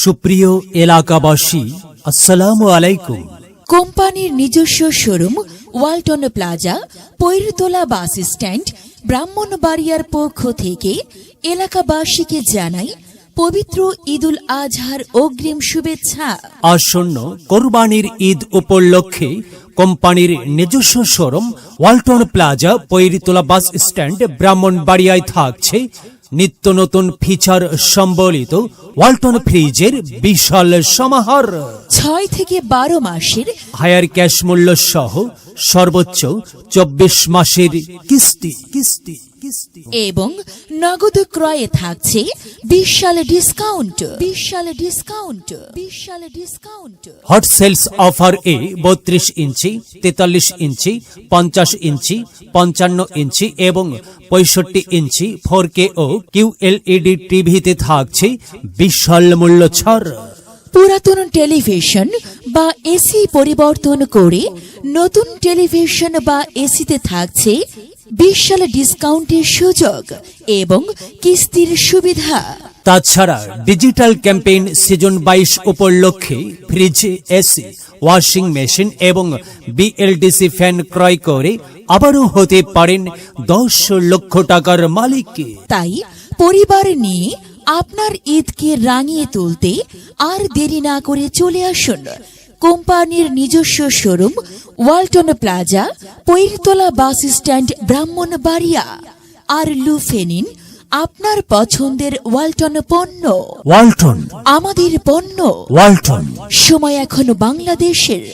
সুপ্রিয় এলাকাবাসী, আসসালামু আলাইকুম। কোম্পানির নিজস্ব showroom Walton Plaza, Poiratola bus stand, ব্রাহ্মণবাড়িয়ার পক্ষ থেকে এলাকাবাসীকে জানাই পবিত্র ঈদুল আজহার অগ্রিম শুভেচ্ছা। আসন্ন কোরবানির ঈদ উপলক্ষে কোম্পানির নিজস্ব showroom Walton Plaza, Poiratola bus stand, ব্রাহ্মণবাড়িয়ায় থাকছে নিত্য নতুন ফিচার সম্বলিত ওয়ালটন ফ্রিজের বিশাল সমাহার। 6 থেকে 12 মাসের হায়ার ক্যাশ মূল্য সহ সর্বোচ্চ 24 মাসের কিস্তি। এবং নগদ ক্রয়ে থাকছে বিশাল ডিসকাউন্ট। হট সেলস অফার এ 32 ইঞ্চি, 43 ইঞ্চি, 50 ইঞ্চি, 55 ইঞ্চি এবং 65 ইঞ্চি 4K ও QLED টিভিতে থাকছে বিশাল মূল্য ছাড়। পুরাতন টেলিভিশন বা এসি পরিবর্তন করে নতুন টেলিভিশন বা এসিতে থাকছে বিশাল ডিসকাউন্টের সুযোগ এবং কিস্তির সুবিধা। তাছাড়া ডিজিটাল ক্যাম্পেইন সিজন 22 উপলক্ষে ফ্রিজ, এসি, ওয়াশিং মেশিন এবং বিএলডিসি ফ্যান ক্রয় করে আবারও হতে পারেন 10 লক্ষ টাকার মালিক। তাই পরিবার নিয়ে আপনার ঈদকে রাঙিয়ে তুলতে আর দেরি না করে চলে আসুন কোম্পানির নিজস্ব showroom Walton Plaza, Poiratola bus stand, Brahmanbaria. আর লুফে নিন আপনার পছন্দের ওয়ালটন পণ্য। ওয়ালটন, আমাদের পণ্য। ওয়ালটন। সময় এখন বাংলাদেশের।